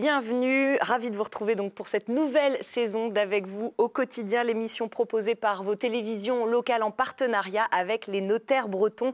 bienvenue. Ravi de vous retrouver donc pour cette nouvelle saison d'Avec vous au quotidien, l'émission proposée par vos télévisions locales en partenariat avec les notaires bretons,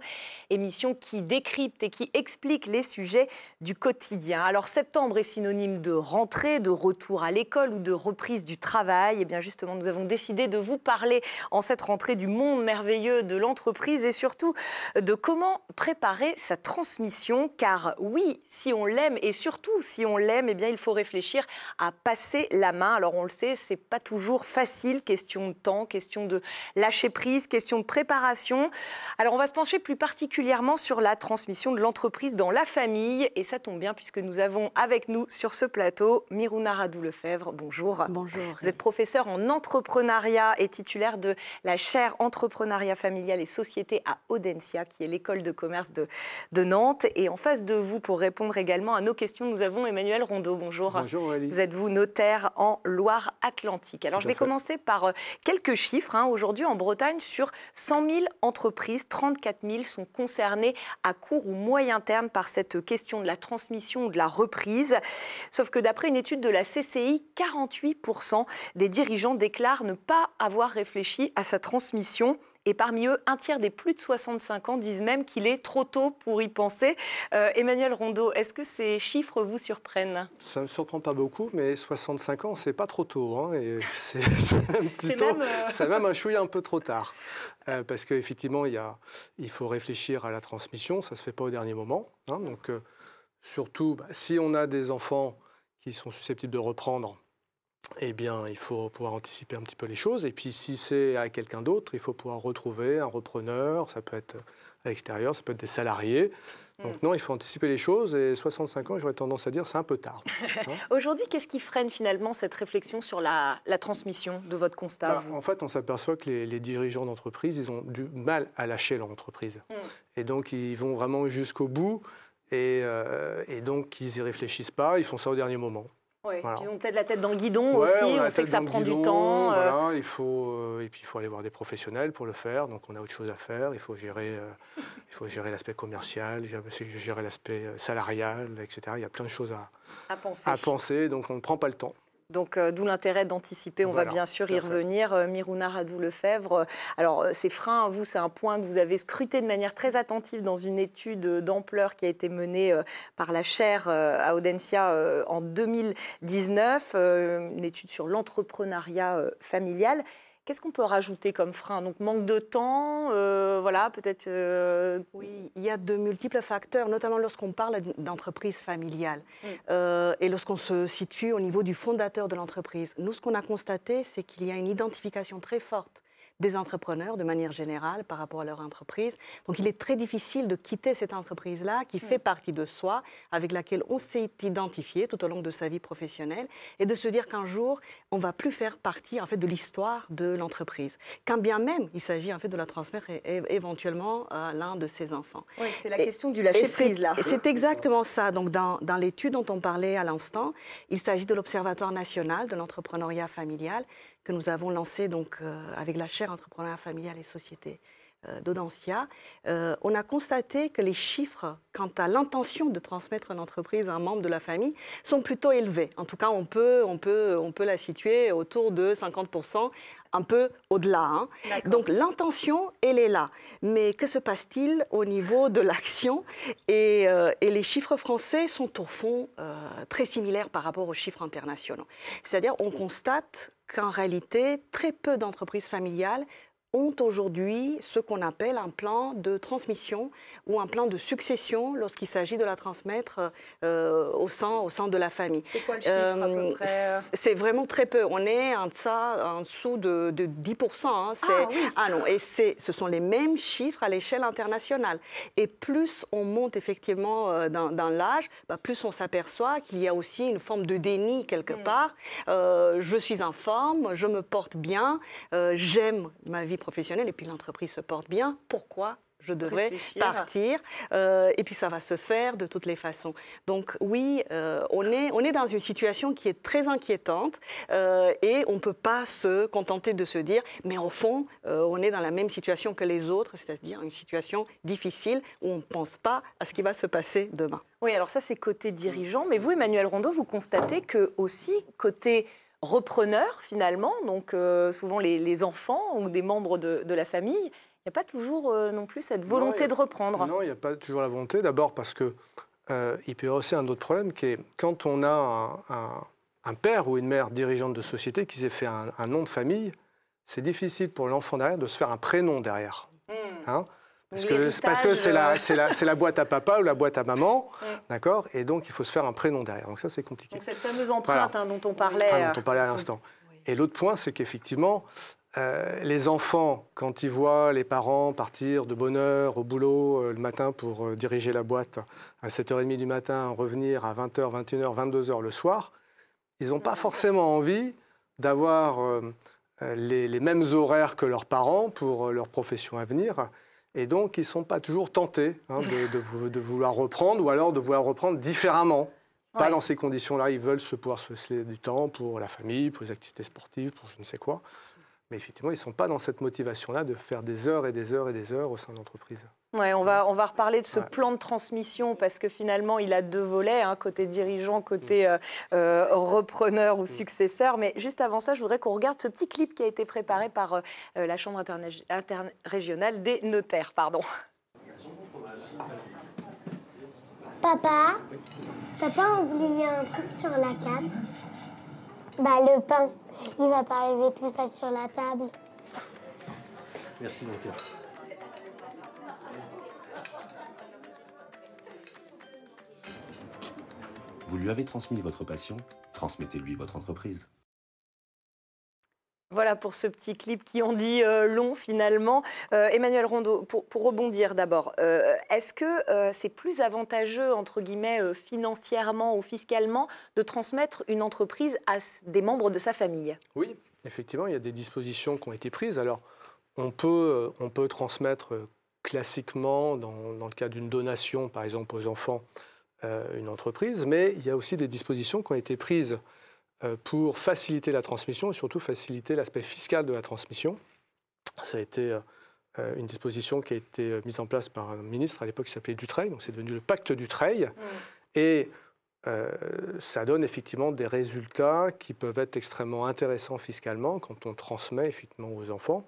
émission qui décrypte et qui explique les sujets du quotidien. Alors septembre est synonyme de rentrée, de retour à l'école ou de reprise du travail. Et bien justement, nous avons décidé de vous parler en cette rentrée du monde merveilleux de l'entreprise et surtout de comment préparer sa transmission. Car oui, si on l'aime et surtout si on l'aime, eh bien, il faut réfléchir à passer la main. Alors on le sait, c'est pas toujours facile, question de temps, question de lâcher prise, question de préparation. Alors on va se pencher plus particulièrement sur la transmission de l'entreprise dans la famille et ça tombe bien puisque nous avons avec nous sur ce plateau Mirouna Radou-Lefebvre. Bonjour. Bonjour. Vous êtes professeur en entrepreneuriat et titulaire de la chaire entrepreneuriat familial et société à Audencia, qui est l'école de commerce de Nantes. Et en face de vous, pour répondre également à nos questions, nous avons Emmanuel Rondeau. Bonjour. Bonjour Aurélie. Vous êtes notaire en Loire-Atlantique. Alors je vais commencer par quelques chiffres. Aujourd'hui en Bretagne, sur 100 000 entreprises, 34 000 sont concernées à court ou moyen terme par cette question de la transmission ou de la reprise. Sauf que d'après une étude de la CCI, 48% des dirigeants déclarent ne pas avoir réfléchi à sa transmission. Et parmi eux, un tiers des plus de 65 ans disent même qu'il est trop tôt pour y penser. Emmanuel Rondeau, est-ce que ces chiffres vous surprennent? Ça ne me surprend pas beaucoup, mais 65 ans, c'est pas trop tôt. Hein, et c'est même un chouïa un peu trop tard. Parce qu'effectivement, il faut réfléchir à la transmission, ça ne se fait pas au dernier moment. Hein, donc, surtout, si on a des enfants qui sont susceptibles de reprendre, eh bien, il faut pouvoir anticiper un petit peu les choses. Et puis, si c'est à quelqu'un d'autre, il faut pouvoir retrouver un repreneur. Ça peut être à l'extérieur, ça peut être des salariés. Donc non, il faut anticiper les choses. Et 65 ans, j'aurais tendance à dire, c'est un peu tard. Hein. Aujourd'hui, qu'est-ce qui freine finalement cette réflexion sur la transmission de votre constat? En fait, on s'aperçoit que les dirigeants d'entreprise, ils ont du mal à lâcher leur entreprise. Et donc, ils vont vraiment jusqu'au bout. Et donc, ils n'y réfléchissent pas. Ils font ça au dernier moment. Oui, voilà. Ils ont peut-être la tête dans le guidon aussi, on sait que ça prend du temps. Voilà, et puis il faut aller voir des professionnels pour le faire, donc on a autre chose à faire, il faut gérer l'aspect commercial, gérer l'aspect salarial, etc. Il y a plein de choses à penser, donc on ne prend pas le temps. Donc, d'où l'intérêt d'anticiper. On va bien sûr y revenir. Mirouna Radou-Lefebvre. Alors, ces freins, vous, c'est un point que vous avez scruté de manière très attentive dans une étude d'ampleur qui a été menée par la chaire à Audencia en 2019, une étude sur l'entrepreneuriat familial. Qu'est-ce qu'on peut rajouter comme frein? Donc, manque de temps, voilà, peut-être... Oui, il y a de multiples facteurs, notamment lorsqu'on parle d'entreprise familiale et lorsqu'on se situe au niveau du fondateur de l'entreprise. Nous, ce qu'on a constaté, c'est qu'il y a une identification très forte des entrepreneurs, de manière générale, par rapport à leur entreprise. Donc, il est très difficile de quitter cette entreprise-là, qui fait partie de soi, avec laquelle on s'est identifié tout au long de sa vie professionnelle, et de se dire qu'un jour, on ne va plus faire partie, en fait, de l'histoire de l'entreprise. Quand bien même, il s'agit, en fait, de la transmettre éventuellement à l'un de ses enfants. Oui, c'est la question du lâcher-prise, là. C'est exactement ça. Donc, dans l'étude dont on parlait à l'instant, il s'agit de l'Observatoire national de l'entrepreneuriat familial, que nous avons lancé donc, avec la chaire entrepreneuriat familial et société d'Audencia. On a constaté que les chiffres quant à l'intention de transmettre l'entreprise à un membre de la famille sont plutôt élevés. En tout cas, on peut la situer autour de 50%, un peu au-delà. Hein. Donc l'intention, elle est là. Mais que se passe-t-il au niveau de l'action et les chiffres français sont au fond très similaires par rapport aux chiffres internationaux. C'est-à-dire on constate qu'en réalité, très peu d'entreprises familiales ont aujourd'hui ce qu'on appelle un plan de transmission ou un plan de succession lorsqu'il s'agit de la transmettre au sein de la famille. C'est quoi le chiffre à peu près? C'est vraiment très peu. On est en dessous de 10%. Hein. Non. Et ce sont les mêmes chiffres à l'échelle internationale. Et plus on monte effectivement dans l'âge, plus on s'aperçoit qu'il y a aussi une forme de déni quelque part. Je suis en forme, je me porte bien, j'aime ma vie professionnelle et puis l'entreprise se porte bien. Pourquoi je devrais partir, et puis ça va se faire de toutes les façons. Donc oui, on est dans une situation qui est très inquiétante, et on ne peut pas se contenter de se dire, mais au fond, on est dans la même situation que les autres, c'est-à-dire une situation difficile où on ne pense pas à ce qui va se passer demain. Oui, alors ça c'est côté dirigeant, mais vous, Emmanuel Rondeau, vous constatez que aussi côté repreneur finalement, donc souvent les enfants ou des membres de la famille, il n'y a pas toujours non plus cette volonté de reprendre. Non, il n'y a pas toujours la volonté. D'abord parce qu'il peut y avoir aussi un autre problème qui est quand on a un père ou une mère dirigeante de société qui s'est fait un nom de famille, c'est difficile pour l'enfant derrière de se faire un prénom derrière. Hein, parce que c'est la boîte à papa ou la boîte à maman, d'accord. Et donc, il faut se faire un prénom derrière. Donc ça, c'est compliqué. Donc cette fameuse empreinte dont on parlait. Dont on parlait à l'instant. Oui. Et l'autre point, c'est qu'effectivement, les enfants, quand ils voient les parents partir de bonne heure au boulot le matin pour diriger la boîte à 7h30 du matin, revenir à 20h, 21h, 22h le soir, ils n'ont pas forcément envie d'avoir les mêmes horaires que leurs parents pour leur profession à venir. Et donc, ils ne sont pas toujours tentés de vouloir reprendre ou alors de vouloir reprendre différemment. Pas dans ces conditions-là. Ils veulent pouvoir se laisser du temps pour la famille, pour les activités sportives, pour je ne sais quoi. Mais effectivement, ils ne sont pas dans cette motivation-là de faire des heures et des heures et des heures au sein de l'entreprise. Ouais, on va reparler de ce plan de transmission parce que finalement, il a deux volets, côté dirigeant, côté repreneur ou successeur. Mais juste avant ça, je voudrais qu'on regarde ce petit clip qui a été préparé par la Chambre interrégionale des notaires. Pardon. Papa, t'as pas oublié un truc sur la 4 ? Bah, le pain. Il va pas arriver tout ça sur la table. Merci, mon cœur. Vous lui avez transmis votre passion, transmettez-lui votre entreprise. Voilà pour ce petit clip qui en dit long finalement. Emmanuel Rondeau, pour rebondir d'abord, est-ce que c'est plus avantageux, entre guillemets, financièrement ou fiscalement, de transmettre une entreprise à des membres de sa famille ? Oui, effectivement, il y a des dispositions qui ont été prises. Alors, on peut transmettre classiquement, dans le cas d'une donation, par exemple aux enfants, une entreprise, mais il y a aussi des dispositions qui ont été prises pour faciliter la transmission et surtout faciliter l'aspect fiscal de la transmission. Ça a été une disposition qui a été mise en place par un ministre à l'époque qui s'appelait Dutreil, donc c'est devenu le pacte Dutreil. Et ça donne effectivement des résultats qui peuvent être extrêmement intéressants fiscalement quand on transmet effectivement aux enfants.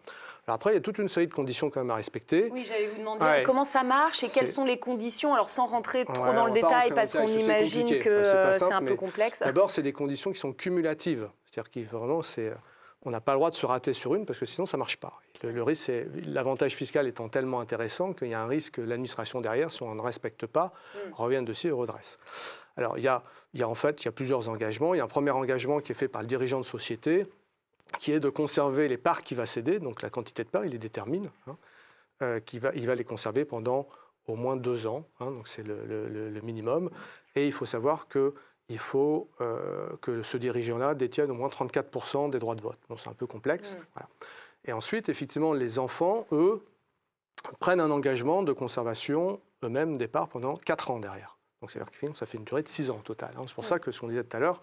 Alors après, il y a toute une série de conditions quand même à respecter. Oui, j'allais vous demander comment ça marche et quelles sont les conditions. Alors sans rentrer trop dans le détail parce qu'on imagine que c'est un peu complexe. D'abord, c'est des conditions qui sont cumulatives. C'est-à-dire qu'on vraiment, on n'a pas le droit de se rater sur une parce que sinon ça ne marche pas. Le risque, l'avantage fiscal étant tellement intéressant qu'il y a un risque que l'administration derrière, si on ne respecte pas, revienne dessus et redresse. Alors, il y a plusieurs engagements. Il y a un premier engagement qui est fait par le dirigeant de société, qui est de conserver les parts qu'il va céder, donc la quantité de parts, il les détermine, il va les conserver pendant au moins 2 ans, donc c'est le minimum. Et il faut savoir qu'il faut que ce dirigeant-là détienne au moins 34% des droits de vote. Donc c'est un peu complexe. Voilà. Et ensuite, effectivement, les enfants, eux, prennent un engagement de conservation eux-mêmes des parts pendant 4 ans derrière. Donc c'est-à-dire que ça fait une durée de 6 ans au total. C'est pour ça que ce qu'on disait tout à l'heure,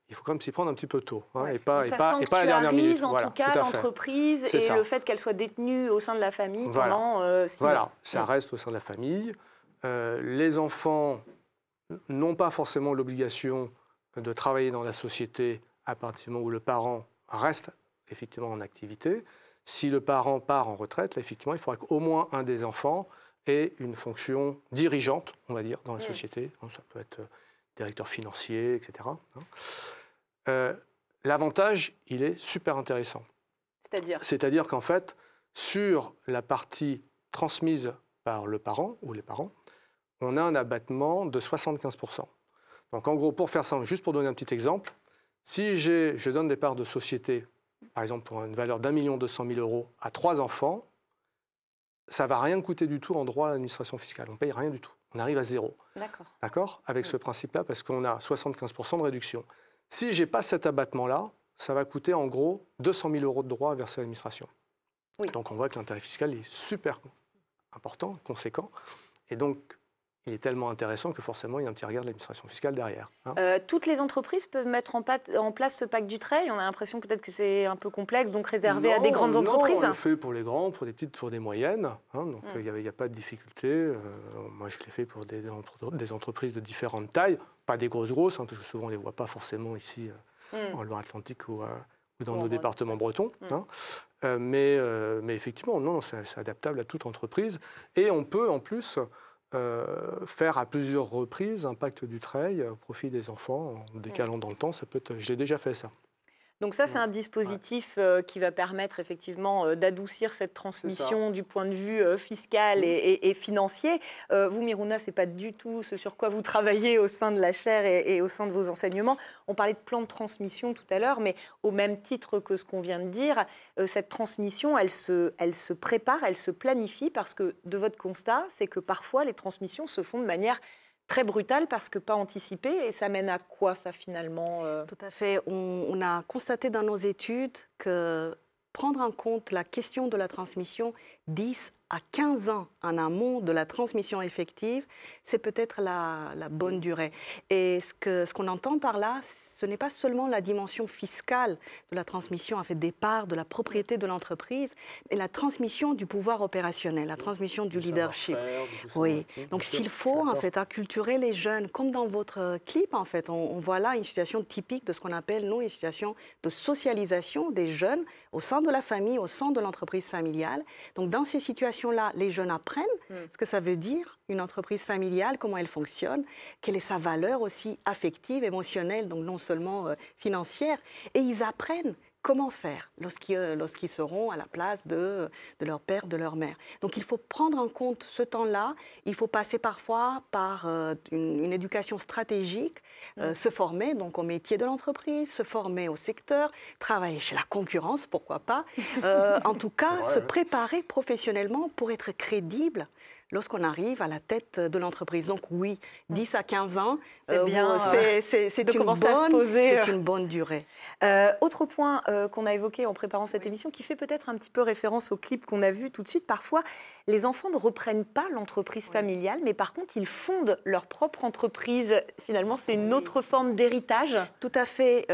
il faut quand même s'y prendre un petit peu tôt, et pas à la dernière minute. En tout cas, l'entreprise et le fait qu'elle soit détenue au sein de la famille pendant 6 ans. Voilà, ça reste au sein de la famille. Les enfants n'ont pas forcément l'obligation de travailler dans la société à partir du moment où le parent reste effectivement en activité. Si le parent part en retraite, là, effectivement, il faudra qu'au moins un des enfants ait une fonction dirigeante, on va dire, dans la société. Ça peut être directeur financier, etc. L'avantage, il est super intéressant. C'est-à-dire qu'en fait, sur la partie transmise par le parent ou les parents, on a un abattement de 75%. Donc en gros, pour faire ça, juste pour donner un petit exemple, si je donne des parts de société, par exemple pour une valeur d'1 200 000 € à 3 enfants, ça ne va rien coûter du tout en droit à l'administration fiscale. On ne paye rien du tout. On arrive à 0. D'accord. Avec ce principe-là, parce qu'on a 75% de réduction. Si je n'ai pas cet abattement-là, ça va coûter en gros 200 000 € de droits à verser à l'administration. Donc on voit que l'intérêt fiscal est super important, conséquent. Et donc, il est tellement intéressant que forcément, il y a un petit regard de l'administration fiscale derrière. Toutes les entreprises peuvent mettre en place ce pacte du Trade. On a l'impression peut-être que c'est un peu complexe, donc réservé à des grandes entreprises. Non, on le fait pour les grands, pour des petites, pour des moyennes. Donc, il n'y a pas de difficulté. Moi, je l'ai fait pour des entreprises de différentes tailles. Pas des grosses, parce que souvent, on ne les voit pas forcément ici en Loire-Atlantique ou dans nos départements bretons. Mais effectivement, non, c'est adaptable à toute entreprise. Et on peut, en plus, faire à plusieurs reprises un pacte du Trade au profit des enfants en décalant dans le temps. J'ai déjà fait ça. Donc ça, c'est un dispositif qui va permettre effectivement d'adoucir cette transmission du point de vue fiscal et financier. Vous, Mirouna, ce n'est pas du tout ce sur quoi vous travaillez au sein de la chaire et au sein de vos enseignements. On parlait de plan de transmission tout à l'heure, mais au même titre que ce qu'on vient de dire, cette transmission, elle se prépare, elle se planifie, parce que de votre constat, c'est que parfois les transmissions se font de manière très brutale parce que pas anticipée. Et ça mène à quoi, ça, finalement Tout à fait. On a constaté dans nos études que prendre en compte la question de la transmission 10 à 15 ans en amont de la transmission effective, c'est peut-être la bonne durée. Et ce qu'on entend par là, ce n'est pas seulement la dimension fiscale de la transmission, en fait, des parts de la propriété de l'entreprise, mais la transmission du pouvoir opérationnel, la transmission du leadership. Oui. Donc s'il faut, en fait, acculturer les jeunes, comme dans votre clip, en fait, on voit là une situation typique de ce qu'on appelle, nous, une situation de socialisation des jeunes au sein de la famille, au sein de l'entreprise familiale. Donc dans ces situations-là, les jeunes apprennent ce que ça veut dire, une entreprise familiale, comment elle fonctionne, quelle est sa valeur aussi affective, émotionnelle, donc non seulement financière, et ils apprennent comment faire lorsqu'ils seront à la place de leur père, de leur mère. Donc il faut prendre en compte ce temps-là, il faut passer parfois par une éducation stratégique, se former donc au métier de l'entreprise, se former au secteur, travailler chez la concurrence, pourquoi pas. En tout cas, se préparer professionnellement pour être crédible lorsqu'on arrive à la tête de l'entreprise. Donc oui, 10 à 15 ans, c'est une bonne durée. Autre point qu'on a évoqué en préparant cette émission, qui fait peut-être un petit peu référence au clip qu'on a vu tout de suite, parfois les enfants ne reprennent pas l'entreprise familiale, mais par contre ils fondent leur propre entreprise. Finalement, c'est une autre forme d'héritage. Tout à fait.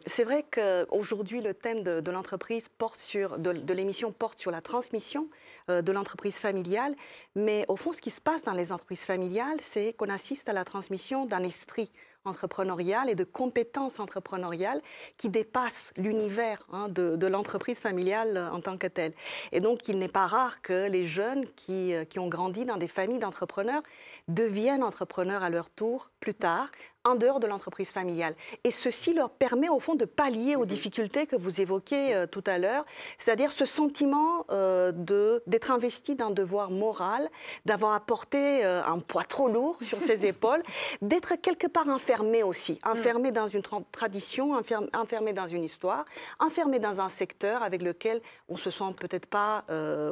C'est vrai qu'aujourd'hui, le thème de l'entreprise de l'émission porte sur la transmission de l'entreprise familiale. Mais au fond, ce qui se passe dans les entreprises familiales, c'est qu'on assiste à la transmission d'un esprit entrepreneurial et de compétences entrepreneuriales qui dépassent l'univers de l'entreprise familiale en tant que telle. Et donc, il n'est pas rare que les jeunes qui ont grandi dans des familles d'entrepreneurs deviennent entrepreneurs à leur tour plus tard, en dehors de l'entreprise familiale. Et ceci leur permet au fond de pallier aux difficultés que vous évoquiez tout à l'heure, c'est-à-dire ce sentiment d'être investi d'un devoir moral, d'avoir apporté un poids trop lourd sur ses épaules, d'être quelque part enfermé aussi, enfermé dans une tradition, enfermé dans une histoire, enfermé dans un secteur avec lequel on ne se sent peut-être pas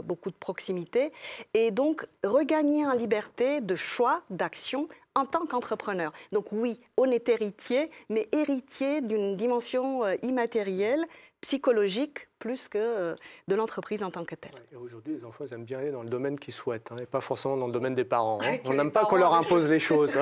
beaucoup de proximité, et donc regagner en liberté de choix, d'action, en tant qu'entrepreneur. Donc oui, on est héritier, mais héritier d'une dimension immatérielle, psychologique, plus que de l'entreprise en tant que telle. Et aujourd'hui, les enfants, ils aiment bien aller dans le domaine qu'ils souhaitent, et pas forcément dans le domaine des parents. On n'aime pas qu'on leur impose les choses.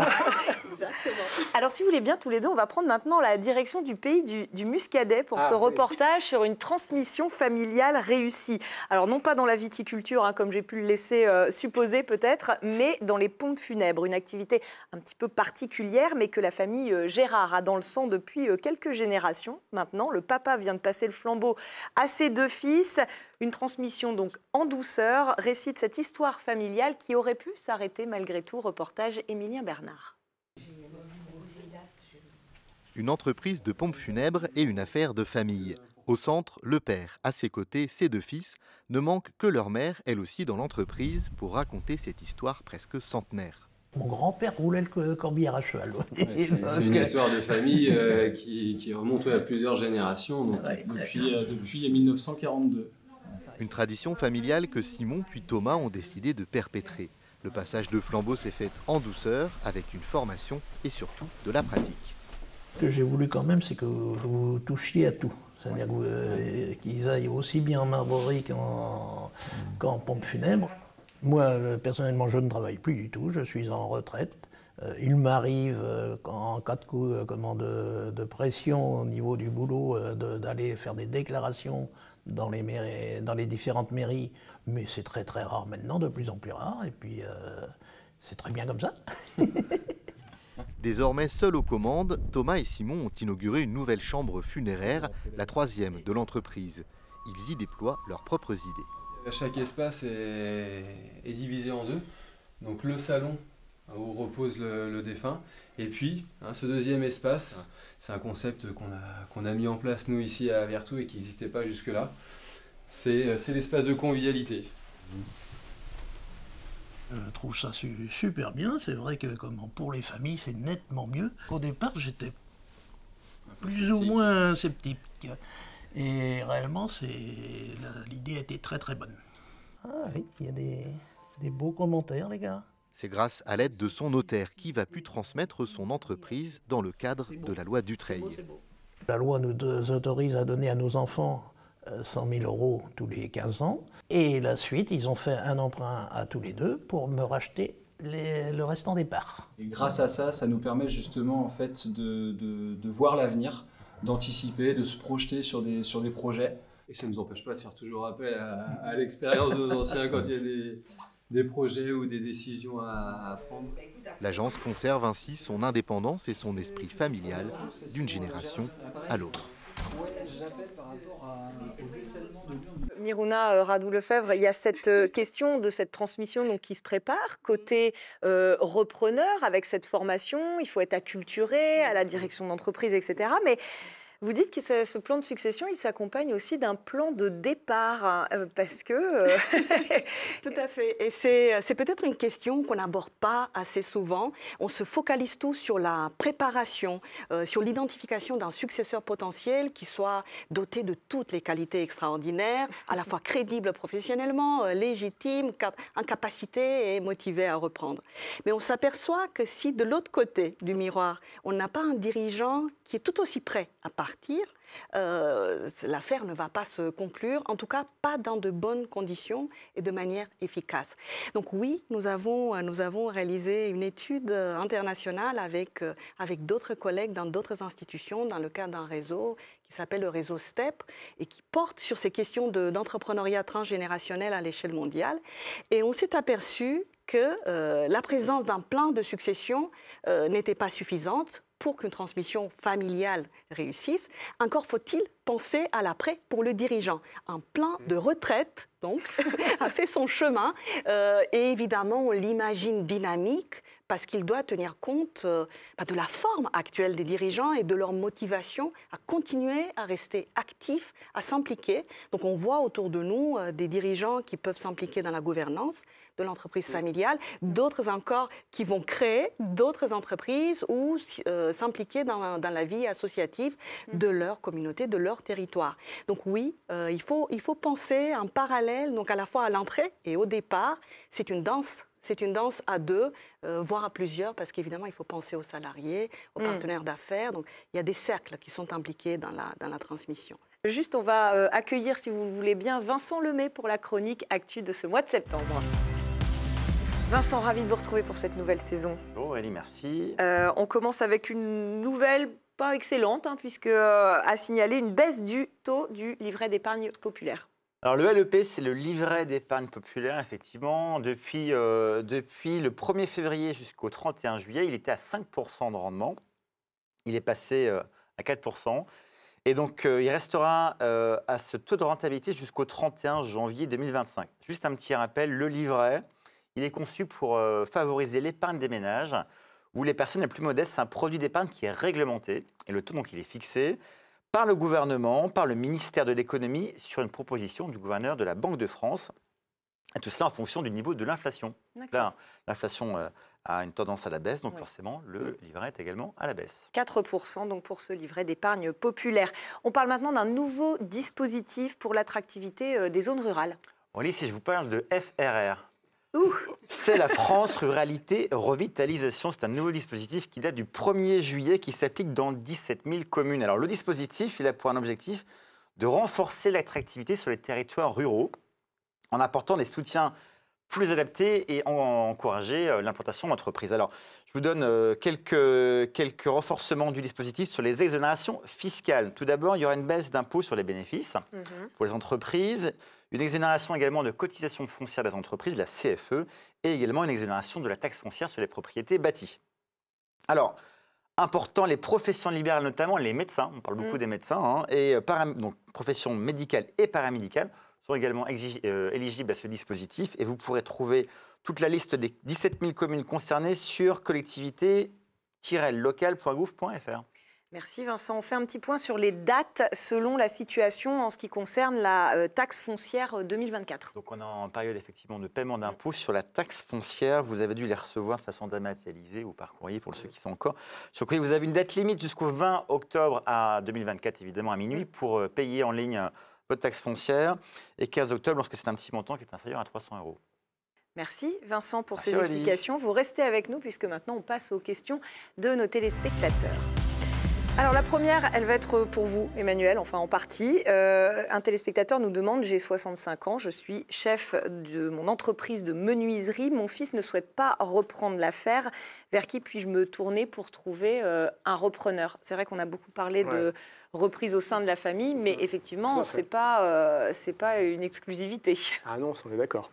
Exactement. Alors, si vous voulez bien, tous les deux, on va prendre maintenant la direction du pays du Muscadet pour ce reportage sur une transmission familiale réussie. Alors, non pas dans la viticulture, comme j'ai pu le laisser supposer peut-être, mais dans les pompes funèbres, une activité un petit peu particulière, mais que la famille Gérard a dans le sang depuis quelques générations. Maintenant, le papa vient de passer le flambeau à ses deux fils. Une transmission donc en douceur, récite cette histoire familiale qui aurait pu s'arrêter malgré tout. Reportage Émilien Bernard. Une entreprise de pompes funèbres et une affaire de famille. Au centre, le père, à ses côtés, ses deux fils, ne manque que leur mère, elle aussi dans l'entreprise, pour raconter cette histoire presque centenaire. Mon grand-père roulait le corbillard à cheval. Ouais, c'est une histoire de famille qui remonte à plusieurs générations, donc depuis 1942. Une tradition familiale que Simon puis Thomas ont décidé de perpétrer. Le passage de flambeau s'est fait en douceur, avec une formation et surtout de la pratique. Ce que j'ai voulu quand même, c'est que vous touchiez à tout. C'est-à-dire qu'ils aillent aussi bien en marbrerie qu'en pompe funèbre. Moi, personnellement, je ne travaille plus du tout, je suis en retraite. Il m'arrive, en cas de coup de pression au niveau du boulot, d'aller faire des déclarations dans les différentes mairies, mais c'est très très rare maintenant, de plus en plus rare, et puis c'est très bien comme ça. Désormais seuls aux commandes, Thomas et Simon ont inauguré une nouvelle chambre funéraire, la 3e de l'entreprise. Ils y déploient leurs propres idées. Chaque espace est divisé en deux. Donc le salon où repose le défunt, et puis ce deuxième espace, c'est un concept qu'on a mis en place nous ici à Vertou et qui n'existait pas jusque-là. C'est l'espace de convivialité. Je trouve ça super bien, c'est vrai que pour les familles c'est nettement mieux. Au départ j'étais plus ou moins sceptique et réellement l'idée a été très très bonne. Ah oui, il y a des beaux commentaires les gars. C'est grâce à l'aide de son notaire qui va pu transmettre son entreprise dans le cadre de la loi Dutreil. La loi nous autorise à donner à nos enfants 100 000 € tous les 15 ans. Et la suite, ils ont fait un emprunt à tous les deux pour me racheter le restant des parts. Et grâce à ça, ça nous permet justement en fait, de voir l'avenir, d'anticiper, de se projeter sur des projets. Et ça ne nous empêche pas de faire toujours appel à l'expérience de nos anciens quand il y a des projets ou des décisions à prendre. L'agence conserve ainsi son indépendance et son esprit familial d'une génération à l'autre. Miruna Radou-Lefebvre, il y a cette question de cette transmission donc, qui se prépare. Côté repreneur, avec cette formation, il faut être acculturé à la direction d'entreprise, etc. Mais vous dites que ce plan de succession, il s'accompagne aussi d'un plan de départ, parce que... Tout à fait. Et c'est peut-être une question qu'on n'aborde pas assez souvent. On se focalise tout sur la préparation, sur l'identification d'un successeur potentiel qui soit doté de toutes les qualités extraordinaires, à la fois crédible professionnellement, légitime, en capacité et motivé à reprendre. Mais on s'aperçoit que si de l'autre côté du miroir, on n'a pas un dirigeant qui est tout aussi prêt à partir, l'affaire ne va pas se conclure, en tout cas pas dans de bonnes conditions et de manière efficace. Donc oui, nous avons réalisé une étude internationale avec d'autres collègues dans d'autres institutions, dans le cadre d'un réseau qui s'appelle le réseau STEP et qui porte sur ces questions d'entrepreneuriat transgénérationnel à l'échelle mondiale. Et on s'est aperçu que la présence d'un plan de succession n'était pas suffisante pour qu'une transmission familiale réussisse. Encore faut-il penser à l'après pour le dirigeant. Un plan de retraite, donc, a fait son chemin et évidemment, on l'imagine dynamique parce qu'il doit tenir compte de la forme actuelle des dirigeants et de leur motivation à continuer à rester actifs, à s'impliquer. Donc on voit autour de nous des dirigeants qui peuvent s'impliquer dans la gouvernance de l'entreprise familiale, d'autres encore qui vont créer d'autres entreprises ou s'impliquer dans la vie associative de leur communauté, de leur territoire. Donc oui, il faut penser en parallèle, donc à la fois à l'entrée et au départ. C'est une danse. C'est une danse à deux, voire à plusieurs, parce qu'évidemment, il faut penser aux salariés, aux partenaires d'affaires. Donc, il y a des cercles qui sont impliqués dans la transmission. Juste, on va accueillir, si vous le voulez bien, Vincent Lemay pour la chronique Actu de ce mois de septembre. Vincent, ravi de vous retrouver pour cette nouvelle saison. Bonjour Ellie, merci. On commence avec une nouvelle pas excellente, puisque a signalé une baisse du taux du livret d'épargne populaire. Alors le LEP, c'est le livret d'épargne populaire, effectivement. Depuis le 1er février jusqu'au 31 juillet, il était à 5% de rendement. Il est passé à 4%. Et donc, il restera à ce taux de rentabilité jusqu'au 31 janvier 2025. Juste un petit rappel, le livret, il est conçu pour favoriser l'épargne des ménages où les personnes les plus modestes, c'est un produit d'épargne qui est réglementé. Et le taux, donc, il est fixé par le gouvernement, par le ministère de l'économie, sur une proposition du gouverneur de la Banque de France. Et tout cela en fonction du niveau de l'inflation. Là, l'inflation a une tendance à la baisse, donc forcément, le livret est également à la baisse. 4% donc pour ce livret d'épargne populaire. On parle maintenant d'un nouveau dispositif pour l'attractivité des zones rurales. Oli, si je vous parle de FRR, c'est la France Ruralité Revitalisation. C'est un nouveau dispositif qui date du 1er juillet, qui s'applique dans 17 000 communes. Alors le dispositif, il a pour un objectif de renforcer l'attractivité sur les territoires ruraux en apportant des soutiens plus adapté et encourager l'implantation d'entreprises. Alors, je vous donne quelques renforcements du dispositif sur les exonérations fiscales. Tout d'abord, il y aura une baisse d'impôts sur les bénéfices pour les entreprises, une exonération également de cotisation foncière des entreprises, la CFE, et également une exonération de la taxe foncière sur les propriétés bâties. Alors, important, les professions libérales, notamment les médecins, on parle beaucoup des médecins, hein, et donc professions médicales et paramédicales, sont également éligibles à ce dispositif, et vous pourrez trouver toute la liste des 17 000 communes concernées sur collectivité-locale.gouv.fr. Merci Vincent. On fait un petit point sur les dates selon la situation en ce qui concerne la taxe foncière 2024. Donc on est en période effectivement de paiement d'impôts sur la taxe foncière. Vous avez dû les recevoir de façon dématérialisée ou par courrier pour ceux qui sont encore sur courrier. Vous avez une date limite jusqu'au 20 octobre à 2024, évidemment à minuit, pour payer en ligne votre taxe foncière, et 15 octobre lorsque c'est un petit montant qui est inférieur à 300 €. Merci Vincent pour ces explications. Vous restez avec nous puisque maintenant on passe aux questions de nos téléspectateurs. Alors la première, elle va être pour vous, Emmanuel, enfin en partie. Un téléspectateur nous demande, j'ai 65 ans, je suis chef de mon entreprise de menuiserie. Mon fils ne souhaite pas reprendre l'affaire. Vers qui puis-je me tourner pour trouver un repreneur? C'est vrai qu'on a beaucoup parlé de reprise au sein de la famille, mais effectivement, c'est pas une exclusivité. Ah non, on est d'accord.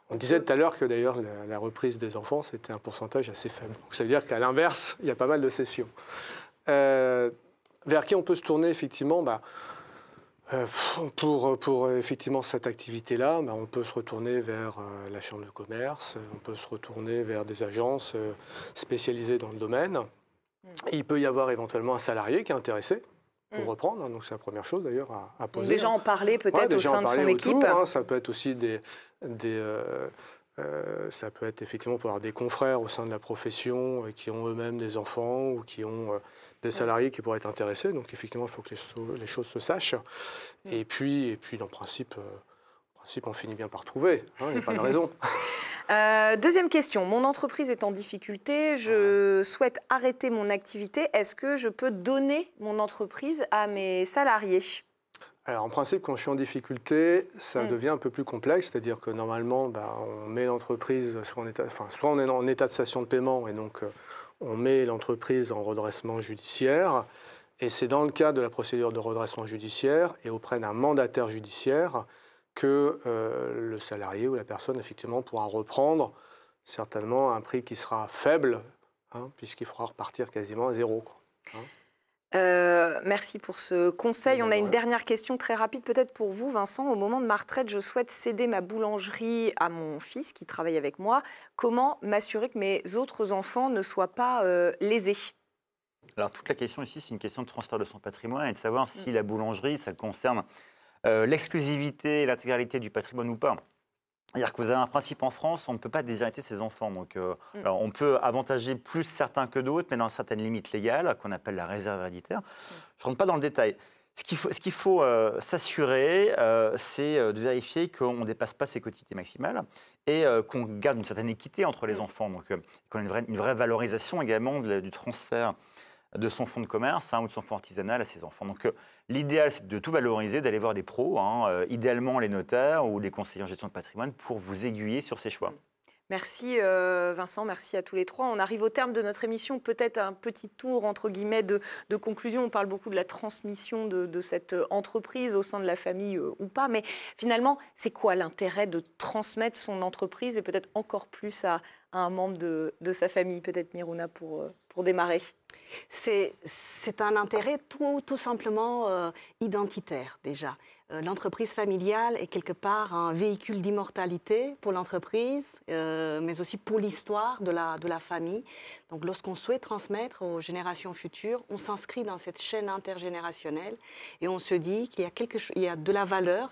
On disait tout à l'heure que d'ailleurs la reprise des enfants, c'était un pourcentage assez faible. Donc ça veut dire qu'à l'inverse, il y a pas mal de cessions. Vers qui on peut se tourner effectivement pour effectivement cette activité-là, on peut se retourner vers la chambre de commerce, on peut se retourner vers des agences spécialisées dans le domaine. Il peut y avoir éventuellement un salarié qui est intéressé pour reprendre, donc c'est la première chose d'ailleurs à poser. Donc déjà en parler peut-être au sein de son équipe. Ça peut être aussi ça peut être effectivement pour avoir des confrères au sein de la profession qui ont eux-mêmes des enfants ou qui ont des salariés qui pourraient être intéressés. Donc effectivement, il faut que les choses se sachent. Et puis dans le principe, on finit bien par trouver. Il n'y a pas de raison. Deuxième question. Mon entreprise est en difficulté. Je souhaite arrêter mon activité. Est-ce que je peux donner mon entreprise à mes salariés ? Alors, en principe, quand je suis en difficulté, ça devient un peu plus complexe. C'est-à-dire que normalement, on met l'entreprise, soit on est en état de cessation de paiement, et donc on met l'entreprise en redressement judiciaire. Et c'est dans le cadre de la procédure de redressement judiciaire et auprès d'un mandataire judiciaire que le salarié ou la personne, effectivement, pourra reprendre certainement à un prix qui sera faible, puisqu'il faudra repartir quasiment à zéro. Merci pour ce conseil. On a une dernière question très rapide peut-être pour vous, Vincent. Au moment de ma retraite, je souhaite céder ma boulangerie à mon fils qui travaille avec moi. Comment m'assurer que mes autres enfants ne soient pas lésés ? Alors toute la question ici, c'est une question de transfert de son patrimoine et de savoir si la boulangerie, ça concerne l'exclusivité et l'intégralité du patrimoine ou pas. C'est-à-dire que vous avez un principe en France, on ne peut pas déshériter ses enfants. Donc, alors on peut avantager plus certains que d'autres, mais dans certaines limites légales, qu'on appelle la réserve héréditaire. Je ne rentre pas dans le détail. Ce qu'il faut s'assurer, c'est de vérifier qu'on ne dépasse pas ses quotités maximales et qu'on garde une certaine équité entre les enfants. Donc, qu'on ait une vraie valorisation également du transfert de son fonds de commerce ou de son fonds artisanal à ses enfants. Donc l'idéal, c'est de tout valoriser, d'aller voir des pros, idéalement les notaires ou les conseillers en gestion de patrimoine pour vous aiguiller sur ces choix. Merci Vincent, merci à tous les trois. On arrive au terme de notre émission, peut-être un petit tour entre guillemets de conclusion. On parle beaucoup de la transmission de cette entreprise au sein de la famille ou pas, mais finalement, c'est quoi l'intérêt de transmettre son entreprise et peut-être encore plus à un membre de sa famille, peut-être Mirouna pour démarrer? C'est un intérêt tout simplement identitaire déjà. L'entreprise familiale est quelque part un véhicule d'immortalité pour l'entreprise, mais aussi pour l'histoire de la famille. Donc lorsqu'on souhaite transmettre aux générations futures, on s'inscrit dans cette chaîne intergénérationnelle et on se dit qu'il y a de la valeur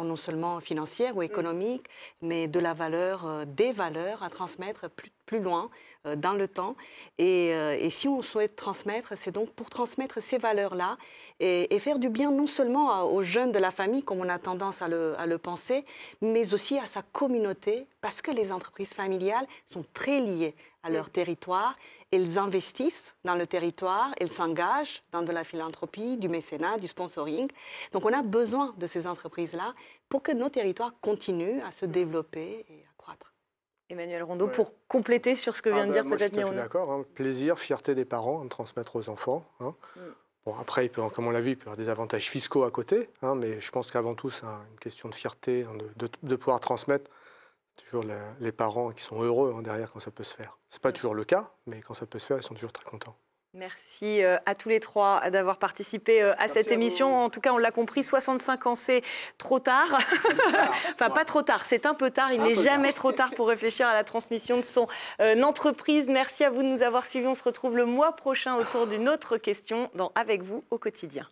non seulement financière ou économique, mais de la valeur, des valeurs à transmettre plus loin dans le temps. Et si on souhaite transmettre, c'est donc pour transmettre ces valeurs-là et faire du bien non seulement aux jeunes de la famille, comme on a tendance à le penser, mais aussi à sa communauté, parce que les entreprises familiales sont très liées à leur territoire. Elles investissent dans le territoire, elles s'engagent dans de la philanthropie, du mécénat, du sponsoring. Donc on a besoin de ces entreprises-là pour que nos territoires continuent à se développer et à croître. Emmanuel Rondeau, pour compléter sur ce que vient de dire peut-être Myrouna. Je suis d'accord, hein. Plaisir, fierté des parents de transmettre aux enfants. Hein. Bon, après, comme on l'a vu, il peut y avoir des avantages fiscaux à côté, hein, mais je pense qu'avant tout, c'est une question de fierté, hein, de pouvoir transmettre. Toujours les parents qui sont heureux derrière quand ça peut se faire. Ce n'est pas toujours le cas, mais quand ça peut se faire, ils sont toujours très contents. Merci à tous les trois d'avoir participé à cette émission. En tout cas, on l'a compris, 65 ans, c'est trop tard. Enfin, pas trop tard, c'est un peu tard. Il n'est jamais trop tard pour réfléchir à la transmission de son entreprise. Merci à vous de nous avoir suivis. On se retrouve le mois prochain autour d'une autre question dans Avec vous au quotidien.